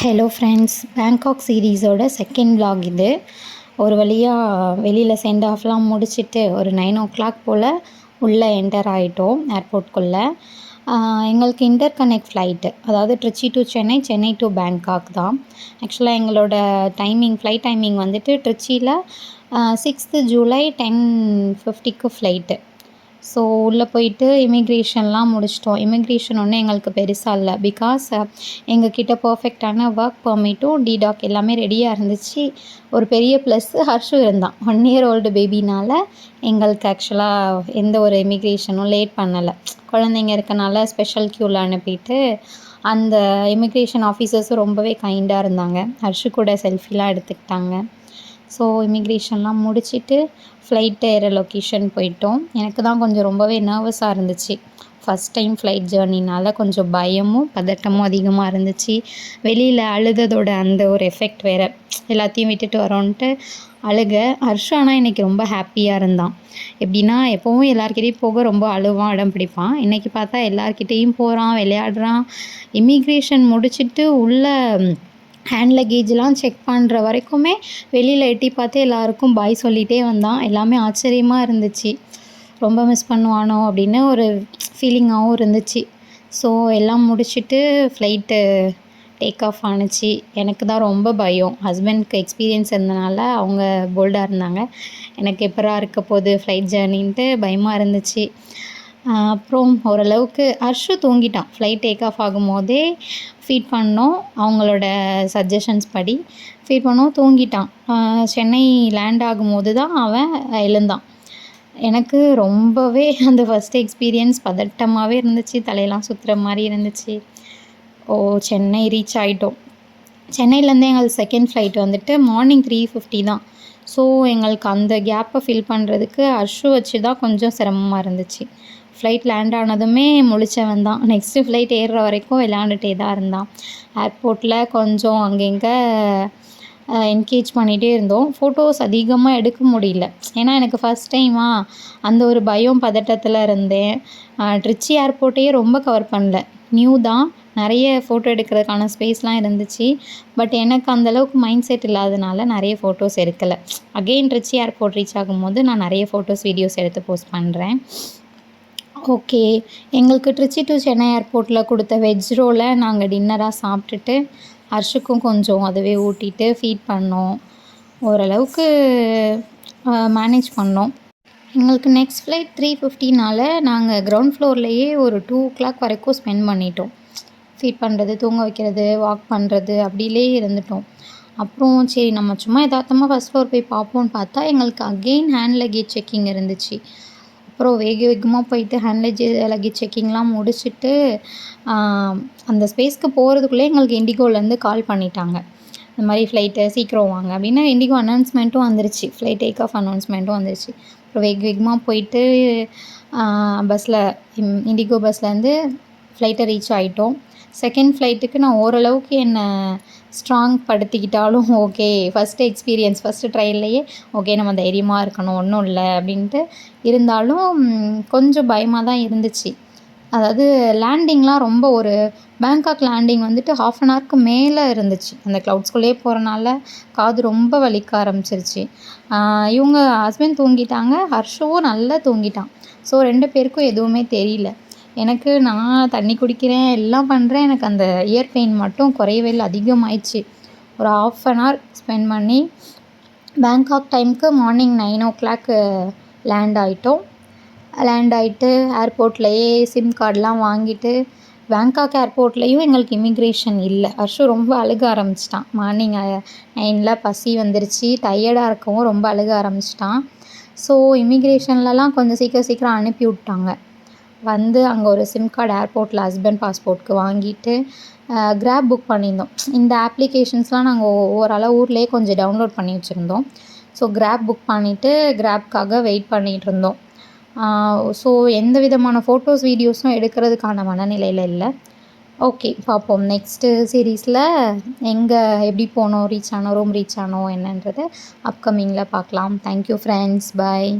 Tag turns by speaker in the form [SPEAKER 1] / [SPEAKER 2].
[SPEAKER 1] Hello friends, Bangkok சீரீஸோட second vlog இது. ஒரு வழியாக வெளியில் சென்ட் ஆஃப்லாம் முடிச்சுட்டு ஒரு 9 o'clock போல் உள்ளே என்டர் ஆகிட்டோம் ஏர்போர்ட்குள்ளே. எங்களுக்கு இன்டர் கனெக்ட் ஃப்ளைட்டு, அதாவது Trichy to Chennai, Chennai to Bangkok தான். ஆக்சுவலாக எங்களோட ஃப்ளைட் டைமிங் வந்துட்டு ட்ரிச்சியில் 6th July 10:50க்கு ஃப்ளைட்டு. ஸோ உள்ளே போயிட்டு இமிக்ரேஷன்லாம் முடிச்சிட்டோம். இமிக்ரேஷன் ஒன்றும் எங்களுக்கு பெருசாக இல்லை, பிகாஸ் எங்கக்கிட்ட பர்ஃபெக்டான ஒர்க் பெர்மிட்டும் டிடாக் எல்லாமே ரெடியாக இருந்துச்சு. ஒரு பெரிய ப்ளஸ்ஸு ஹர்ஷு இருந்தான். 1 year old பேபினால் எங்களுக்கு ஆக்சுவலாக எந்த ஒரு இமிக்ரேஷனும் லேட் பண்ணலை. குழந்தைங்க இருக்கனால ஸ்பெஷல் க்யூவில் அனுப்பிட்டு அந்த இமிக்ரேஷன் ஆஃபீஸர்ஸும் ரொம்பவே கைண்டாக இருந்தாங்க. ஹர்ஷு கூட செல்ஃபிலாம் எடுத்துக்கிட்டாங்க. ஸோ இமிக்ரேஷன்லாம் முடிச்சுட்டு ஃப்ளைட் ஏற லொக்கேஷன் போயிட்டோம். எனக்கு தான் கொஞ்சம் ரொம்பவே நர்வஸாக இருந்துச்சு. ஃபஸ்ட் டைம் ஃப்ளைட் ஜேர்னினால் கொஞ்சம் பயமும் பதட்டமும் அதிகமாக இருந்துச்சு. வெளியில் அழுததோட அந்த ஒரு எஃபெக்ட் வேறு, எல்லாத்தையும் விட்டுட்டு வரோன்ட்டு அழுக. ஹர்ஷு ஆனால் இன்றைக்கி ரொம்ப ஹாப்பியாக இருந்தான். எப்படின்னா, எப்போவும் எல்லாருக்கிட்டையும் போக ரொம்ப அழுவான், அடம் பிடிப்பான். இன்றைக்கி பார்த்தா எல்லாருக்கிட்டேயும் போகிறான், விளையாடுறான். இமிக்ரேஷன் முடிச்சுட்டு உள்ளே ஹேண்ட் லக்கேஜ்லாம் செக் பண்ணுற வரைக்குமே வெளியில் எட்டி பார்த்து எல்லாருக்கும் பாய் சொல்லிகிட்டே வந்தான். எல்லாமே ஆச்சரியமாக இருந்துச்சு. ரொம்ப மிஸ் பண்ணுவானோ அப்படின்னு ஒரு ஃபீலிங்காகவும் இருந்துச்சு. ஸோ எல்லாம் முடிச்சுட்டு ஃப்ளைட்டு டேக் ஆஃப் ஆணுச்சு. எனக்கு தான் ரொம்ப பயம். ஹஸ்பண்ட்க்கு எக்ஸ்பீரியன்ஸ் இருந்தனால அவங்க போல்டாக இருந்தாங்க. எனக்கு எப்பரா இருக்க போகுது ஃப்ளைட் ஜேர்னின்ட்டு பயமாக இருந்துச்சு. அப்புறம் ஓரளவுக்கு ஹர்ஷு தூங்கிட்டான். ஃப்ளைட் டேக் ஆஃப் ஆகும்போதே ஃபீட் பண்ணோம். அவங்களோட சஜஷன்ஸ் படி ஃபீட் பண்ணோம், தூங்கிட்டான். சென்னை லேண்ட் ஆகும்போது தான் அவன் எழுந்தான். எனக்கு ரொம்பவே அந்த ஃபஸ்ட் எக்ஸ்பீரியன்ஸ் பதட்டமாகவே இருந்துச்சு. தலையெல்லாம் சுற்றுற மாதிரி இருந்துச்சு. சென்னை ரீச் ஆகிட்டோம். சென்னையிலேருந்து எங்களுக்கு செகண்ட் ஃப்ளைட் வந்துட்டு மார்னிங் 3:50 தான். ஸோ எங்களுக்கு அந்த கேப்பை ஃபில் பண்ணுறதுக்கு ஹர்ஷு வச்சு தான் கொஞ்சம் சிரமமாக இருந்துச்சு. ஃப்ளைட் லேண்ட் ஆனதுமே முழிச்சவன் தான். நெக்ஸ்ட்டு ஃப்ளைட் ஏறுற வரைக்கும் விளையாண்டுட்டே தான் இருந்தான். ஏர்போர்ட்டில் கொஞ்சம் அங்கங்கே என்கேஜ் பண்ணிகிட்டே இருந்தோம். ஃபோட்டோஸ் அதிகமாக எடுக்க முடியல, ஏன்னா எனக்கு ஃபஸ்ட் டைமாக அந்த ஒரு பயம் பதட்டத்தில் இருந்தேன். ட்ரிச்சி ஏர்போர்ட்டையே ரொம்ப கவர் பண்ணல, நியூ தான். நிறைய ஃபோட்டோ எடுக்கிறதுக்கான ஸ்பேஸ்லாம் இருந்துச்சு. பட் எனக்கு அந்தளவுக்கு மைண்ட் செட் இல்லாதனால நிறைய ஃபோட்டோஸ் எடுக்கலை. அகெயின் ட்ரிச்சி ஏர்போர்ட் ரீச் ஆகும்போது நான் நிறைய ஃபோட்டோஸ், வீடியோஸ் எடுத்து போஸ்ட் பண்ணுறேன். ஓகே, எங்களுக்கு ட்ரிச்சி டு சென்னை ஏர்போர்ட்டில் கொடுத்த வெஜ் ரோலை நாங்கள் டின்னராக சாப்பிட்டுட்டு ஹர்ஷுக்கும் கொஞ்சம் அதுவே ஊட்டிட்டு ஃபீட் பண்ணோம். ஓரளவுக்கு மேனேஜ் பண்ணோம். எங்களுக்கு நெக்ஸ்ட் ஃப்ளைட் 3:50னால நாங்கள் கிரவுண்ட் ஃப்ளோர்லேயே ஒரு 2 o'clock வரைக்கும் ஸ்பெண்ட் பண்ணிட்டோம். ஃபீட் பண்ணுறது, தூங்க வைக்கிறது, வாக் பண்ணுறது அப்படிலே இருந்துட்டோம். அப்புறம் சரி நம்ம சும்மா எதார்த்தமாக ஃபஸ்ட் ஃப்ளோர் போய் பார்ப்போம்னு பார்த்தா எங்களுக்கு அகெயின் ஹேண்ட் லக்கேஜ் செக்கிங் இருந்துச்சு. அப்புறம் வேகமாக போயிட்டு ஹேண்ட் லக்கேஜ் செக்கிங்லாம் முடிச்சுட்டு அந்த ஸ்பேஸ்க்கு போகிறதுக்குள்ளே எங்களுக்கு இண்டிகோலேருந்து கால் பண்ணிட்டாங்க. இந்த மாதிரி ஃப்ளைட்டு சீக்கிரம் வாங்க அப்படின்னு. இண்டிகோ அனௌன்ஸ்மெண்ட்டும் வந்துருச்சு, ஃப்ளைட் டேக் ஆஃப் அனௌன்ஸ்மெண்ட்டும் வந்துருச்சு. அப்புறம் வேகமாக போயிட்டு பஸ்ஸில், இண்டிகோ பஸ்லேருந்து ஃப்ளைட்டை ரீச் ஆகிட்டோம். செகண்ட் ஃப்ளைட்டுக்கு நான் ஓரளவுக்கு என்னை ஸ்ட்ராங் படுத்திக்கிட்டாலும் ஓகே, ஃபஸ்ட்டு எக்ஸ்பீரியன்ஸ், ஃபஸ்ட்டு ட்ரையல்லையே ஓகே நம்ம தைரியமாக இருக்கணும், ஒன்றும் இல்லை அப்படின்ட்டு இருந்தாலும் கொஞ்சம் பயமாக தான் இருந்துச்சு. அதாவது லேண்டிங்லாம் ரொம்ப ஒரு பேங்காக் லேண்டிங் வந்துட்டு 1/2 an hourக்கு மேலே இருந்துச்சு. அந்த க்ளவுட்ஸ்குள்ளேயே போகிறனால காது ரொம்ப வலிக்க ஆரம்பிச்சிருச்சு. இவங்க ஹஸ்பண்ட் தூங்கிட்டாங்க, ஹர்ஷுவும் நல்லா தூங்கிட்டான். ஸோ 2 பேருக்கும் எதுவுமே தெரியல. எனக்கு நான் தண்ணி குடிக்கிறேன், எல்லாம் பண்ணுறேன். எனக்கு அந்த இயர் பெயின் மட்டும் குறையவே இல்லை, அதிகமாகிடுச்சு. ஒரு 1/2 an hour ஸ்பெண்ட் பண்ணி பேங்காக் டைமுக்கு மார்னிங் 9 o'clock லேண்ட் ஆகிட்டோம். லேண்ட் ஆகிட்டு ஏர்போர்ட்லேயே சிம் கார்டெலாம் வாங்கிட்டு, பேங்காக் ஏர்போர்ட்லேயும் எங்களுக்கு இமிக்ரேஷன் இல்லை. ஹர்ஷு ரொம்ப அழுக ஆரம்பிச்சிட்டான். மார்னிங் 9 பசி வந்துருச்சு, டயர்டாக இருக்கவும் ரொம்ப அழுக ஆரம்பிச்சிட்டான். ஸோ இமிக்ரேஷன்லலாம் கொஞ்சம் சீக்கிரம் அனுப்பி விட்டாங்க. வந்து அங்கே ஒரு சிம் கார்டு ஏர்போர்ட்டில் ஹஸ்பண்ட் பாஸ்போர்ட்க்கு வாங்கிட்டு கிராப் புக் பண்ணியிருந்தோம். இந்த அப்ளிகேஷன்ஸ்லாம் நாங்கள் ஓவராலாக ஊர்லேயே கொஞ்சம் டவுன்லோட் பண்ணி வச்சுருந்தோம். ஸோ கிராப் புக் பண்ணிவிட்டு கிராப்காக வெயிட் பண்ணிகிட்டு இருந்தோம். ஸோ எந்த விதமான ஃபோட்டோஸ், வீடியோஸும் எடுக்கிறதுக்கான மனநிலையில் இல்லை. ஓகே, பார்ப்போம் நெக்ஸ்ட்டு சீரீஸில் எங்கே எப்படி போனோம், ரூம் ரீச் ஆனோம் என்னன்றதை அப்கமிங்கில் பார்க்கலாம். தேங்க்யூ ஃப்ரெண்ட்ஸ், பாய்.